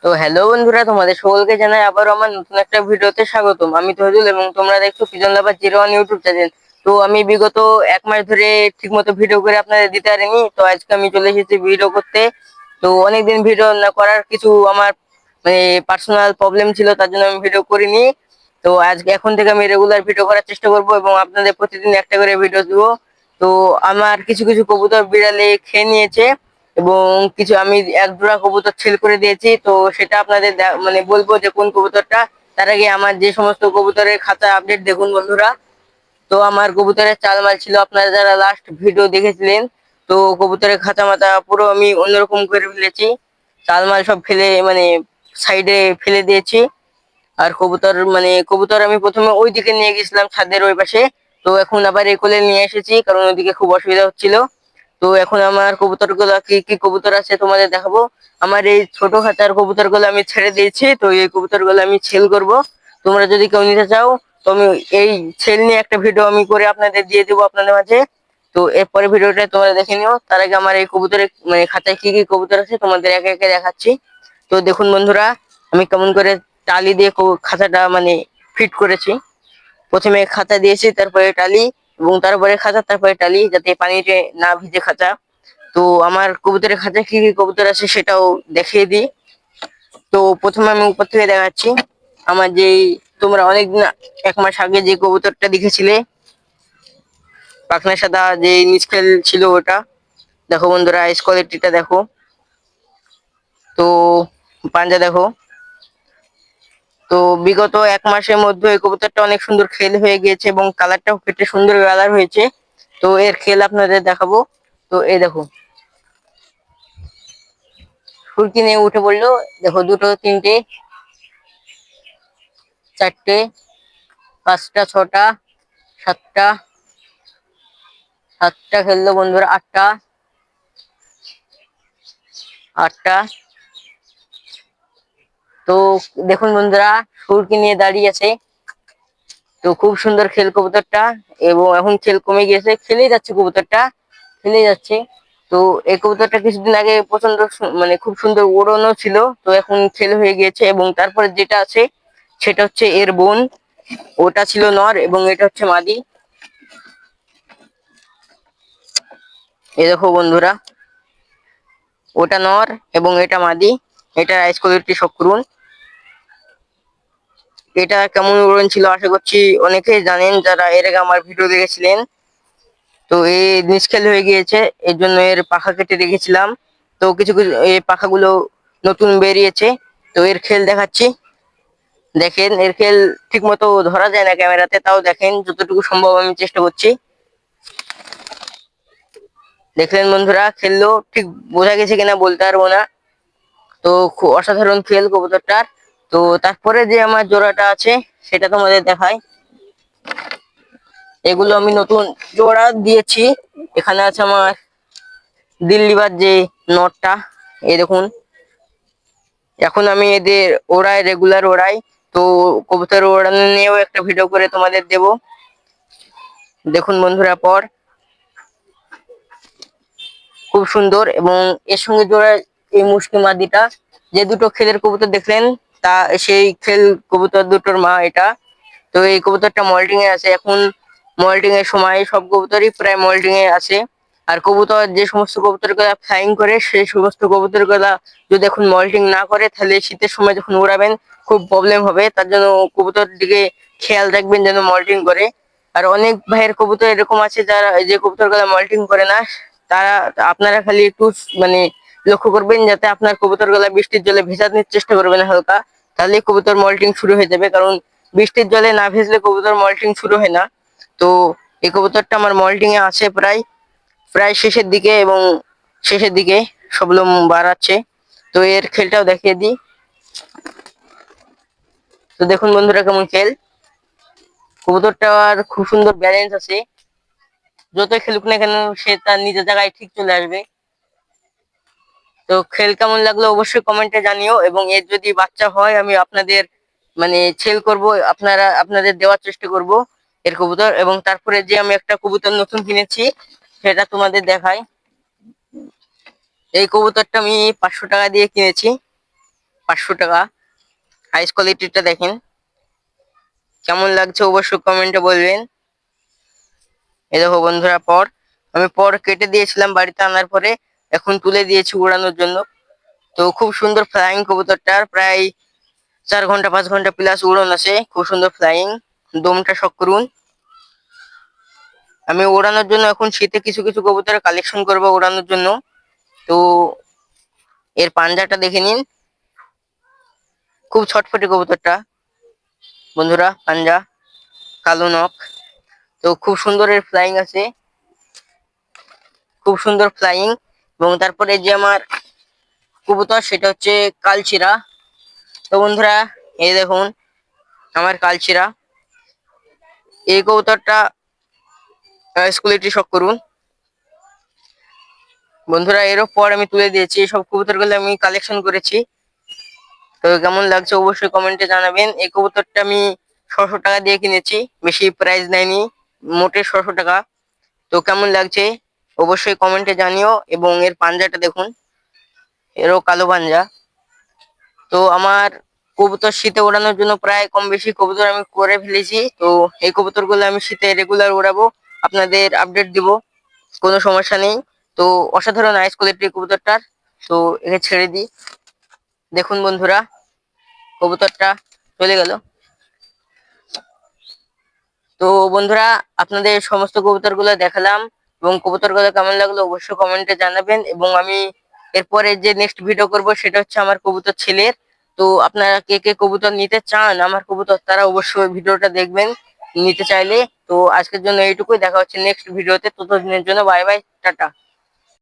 তো হ্যালো বন্ধুরা, তোমাদের সকলকে জানাই আবারও আমার নতুন একটা ভিডিওতে স্বাগতম। আমি তহিদুল এবং তোমরা দেখছো পিজন লাভার 01 ইউটিউব চ্যানেল। তো আমি বিগত এক মাস ধরে ঠিকমতো ভিডিও করে আপনাদের দিতে পারিনি, তো আজকে আমি চলে এসেছি ভিডিও করতে। তো অনেকদিন ভিডিও না করার কিছু আমার মানে পার্সোনাল প্রবলেম ছিল, তার জন্য আমি ভিডিও করিনি। তো আজকে এখন থেকে আমি রেগুলার ভিডিও করার চেষ্টা করব এবং আপনাদের প্রতিদিন একটা করে ভিডিও দিব। তো আমার কিছু কিছু কবুতর বিড়ালে খেয়ে নিয়েছে এবং কিছু আমি এক জোড়া কবুতর ছেল করে দিয়েছি। তো সেটা আপনাদের মানে বলবো যে কোন কবুতরটা। তার আগে আমার যে সমস্ত কবুতরের খাতা আপডেট দেখুন বন্ধুরা। তো আমার কবুতরের চালমাল ছিল, আপনারা যারা লাস্ট ভিডিও দেখেছিলেন, তো কবুতরের খাঁচা মাথা পুরো আমি অন্যরকম করে ফেলেছি। চালমাল সব ফেলে মানে সাইডে ফেলে দিয়েছি। আর কবুতর আমি প্রথমে ওই দিকে নিয়ে গেছিলাম, ছাদের ওই পাশে। তো এখন আবার এই কোলে নিয়ে এসেছি, কারণ ওইদিকে খুব অসুবিধা হচ্ছিল। তো এখন আমার কবুতর গুলো কি কি কবুতর আছে তোমাদের দেখাবো। আমার এই ছোট খাঁচার কবুতর গুলো আমি ছেড়ে দিয়েছি, তো এই কবুতর গুলো আমি সেল করব। তোমরা যদি কেউ নিতে চাও, তো আমি এই সেল নিয়ে একটা ভিডিও আমি করে আপনাদের দিয়ে দেবো আপনাদের মাঝে। তো এরপরে ভিডিওটা তোমরা দেখে নিও। তার আগে আমার এই কবুতরের মানে খাঁচায় কি কি কবুতর আছে তোমাদের একে একে দেখাচ্ছি। তো দেখুন বন্ধুরা, আমি কেমন করে টালি দিয়ে খাঁচাটা মানে ফিট করেছি। প্রথমে খাঁচা দিয়েছি, তারপরে টালি, এবং তারপরে খাঁচা, তারপরে টালি, যাতে পানিতে না ভিজে খাঁচা। তো আমার কবুতরের খাঁচায় কি কি কবুতর আছে সেটাও দেখিয়ে দিই। তো প্রথমে আমি উপর থেকে দেখাচ্ছি আমার যেই তোমরা অনেকদিন এক মাস আগে যে কবুতরটা দেখেছিলে, পাখনা সাদা যে নিচখেল ছিল ওটা। দেখো বন্ধুরা, আইস কোয়ালিটিটা দেখো। তো পাঞ্জা দেখো। তো বিগত এক মাসের মধ্যে এই কবুতরটা অনেক সুন্দর খেল হয়ে গিয়েছে এবং কালারটাও কেটে সুন্দর কালার হয়েছে। তো এর খেল আপনাদের দেখাবো। তো এই দেখো, ফুলকি নিয়ে উঠে পড়লো। দেখো, দুটো, তিনটে, চারটে, পাঁচটা, ছটা, সাতটা, সাতটা খেললো বন্ধুরা, আটটা, আটটা। তো দেখুন বন্ধুরা, ফুলকি নিয়ে দাঁড়িয়ে আছে। তো খুব সুন্দর খেল কবুতরটা, এবং এখন খেল কমে গিয়েছে, খেলেই যাচ্ছে কবুতরটা, খেলেই যাচ্ছে। তো এই কবুতরটা কিছুদিন আগে প্রচন্ড মানে খুব সুন্দর ওড়ানো ছিল, তো এখন খেল হয়ে গিয়েছে। এবং তারপরে যেটা আছে সেটা হচ্ছে এর বোন। ওটা ছিল নর এবং এটা হচ্ছে মাদি। এই দেখো বন্ধুরা, ওটা নর এবং এটা মাদি। এটা রাইস কোয়ালিটি শক্রুন। এটা কেমন উড়ন ছিল আশা করছি অনেকেই জানেন যারা এর আগে আমার ভিডিও দেখেছিলেন। তো এই নিষ্কেল হয়ে গিয়েছে, এর জন্য এর পাখা কেটে রেখেছিলাম। তো কিছু কিছু এই পাখাগুলো নতুন বেরিয়েছে। তো এর খেল দেখাচ্ছি। দেখেন, এর খেল ঠিক মতো ধরা যায় না ক্যামেরাতে, তাও দেখেন যতটুকু সম্ভব আমি চেষ্টা করছি। দেখলেন বন্ধুরা, খেললো ঠিক বোঝা গেছে কিনা বলতে পারবো না। তো খুব অসাধারণ খেল কবুতরটার। তো তারপরে যে আমার জোড়াটা আছে সেটা তোমাদের দেখাই। এগুলো আমি নতুন জোড়া দিয়েছি। এখানে আছে আমার দিল্লিবার যে নটটা, এই দেখুন। এখন আমি এদের ওড়াই, রেগুলার ওড়াই। তো কবুতর ওড়ানো নিয়েও একটা ভিডিও করে তোমাদের দেব। দেখুন বন্ধুরা, পর খুব সুন্দর। এবং এর সঙ্গে জোড়া এই মুশকি মাদিটা, যে দুটো খেলের কবুতর দেখলেন, তা সেই খেল কবুতর দুটোর মা এটা। তো এই কবুতরটা মল্টিং এ আছে এখন। মল্টিং এর সময় সব কবুতরই প্রায় মল্টিং এ আছে। আর কবুতর যে সমস্ত কবুতর গুলা ফ্লাইং করে, সেই সমস্ত কবুতর গুলা যদি এখন মল্টিং না করে, তাহলে শীতের সময় যখন উড়াবেন খুব প্রবলেম হবে। তার জন্য কবুতর দিকে খেয়াল রাখবেন যেন মল্টিং করে। আর অনেক ভাইয়ের কবুতর এরকম আছে যারা যে কবুতর গুলা মল্টিং করে না, তারা আপনারা খালি একটু মানে লক্ষ্য করবেন যাতে আপনার কবুতর গুলা বৃষ্টির জলে ভেজানোর চেষ্টা করবেন হালকা, তাহলে কবুতর মল্টিং শুরু হয়ে যাবে। কারণ বৃষ্টির জলে না ভেজলে কবুতর মল্টিং শুরু হয় না। তো এই কবুতরটা আমার মল্টিং এ আছে প্রায় প্রায় শেষের দিকে, এবং শেষের দিকে সব লোম বাড়াচ্ছে। তো এর খেলটাও দেখিয়ে দিই। তো দেখুন বন্ধুরা, কেমন খেল। কবুতরটার খুব সুন্দর ব্যালেন্স আছে, যতই খেলুক না কেন সে তার নিজের জায়গায় ঠিক চলে আসবে। তো খেল কেমন লাগলো অবশ্যই কমেন্টে জানিও, এবং এর যদি বাচ্চা হয় আমি আপনাদের মানে সেল করব, আপনাদের দেওয়ার চেষ্টা করব এর কবুতর। এবং তারপরে যে আমি একটা কবুতর নতুন কিনেছি সেটা তোমাদের দেখাই। এই কবুতরটা আমি 500 টাকা দিয়ে কিনেছি। 500 টাকা। হাইস কোয়ালিটিটা দেখেন, কেমন লাগছে অবশ্যই কমেন্টে বলবেন। এই দেখো বন্ধুরা, আমি কেটে দিয়েছিলাম বাড়িতে আনার পরে, এখন তুলে দিয়েছি উড়ানোর জন্য। তো খুব সুন্দর ফ্লাইং কবুতরটার, প্রায় 4 ঘন্টা 5 ঘন্টা প্লাস উড়ন আছে, খুব সুন্দর ফ্লাইং। দমটা শক করুন। আমি ওড়ানোর জন্য এখন শীতে কিছু কিছু কবুতর কালেকশন করবো ওড়ানোর জন্য। তো এর পাঞ্জাটা দেখে নিন, খুব ছটফটে কবুতরটা বন্ধুরা, পাঞ্জা কালো নখ। তো খুব সুন্দর এর ফ্লাইং আছে, খুব সুন্দর ফ্লাইং। এবং তারপরে যে আমার কবুতর, সেটা হচ্ছে কালচিরা। তো বন্ধুরা, এই দেখুন আমার কালচিরা। এই কবুতরটা স্কুলিটি শক করুন বন্ধুরা। এরও পর আমি তুলে দিয়েছি, এই সব কবুতরগুলো আমি কালেকশন করেছি। তো কেমন লাগছে অবশ্যই কমেন্টে জানাবেন। এই কবুতরটা আমি 600 টাকা দিয়ে কিনেছি, বেশি প্রাইস নেয়নি, মোটে 600 টাকা। তো কেমন লাগছে অবশ্যই কমেন্টে জানিও। এবং এর পাঞ্জাটা দেখুন, এরও কালো পাঞ্জা। তো আমার কবুতর শীতে ওড়ানোর জন্য প্রায় কম বেশি কবুতর আমি করে ফেলেছি। তো এই কবুতরগুলো আমি শীতে রেগুলার ওড়াবো, আপনাদের আপডেট দিব, কোনো সমস্যা নেই। তো অসাধারণ আইস কোয়ালিটির কবুতরটার। তো একে ছেড়ে দিই। দেখুন বন্ধুরা, কবুতরটা চলে গেল। তো বন্ধুরা, আপনাদের সমস্ত কবুতরগুলো দেখালাম, এবং কবুতরগুলো কেমন লাগলো অবশ্যই কমেন্টে জানাবেন। এবং আমি এরপরে যে নেক্সট ভিডিও করব সেটা হচ্ছে আমার কবুতর ছেলের। তো আপনারা কে কে কবুতর নিতে চান আমার কবুতর, তারা অবশ্যই ভিডিওটা দেখবেন নিতে চাইলে। তো আজকের জন্য এইটুকুই, দেখা হচ্ছে নেক্সট ভিডিওতে। ততদিনের জন্য বাই বাই, টাটা।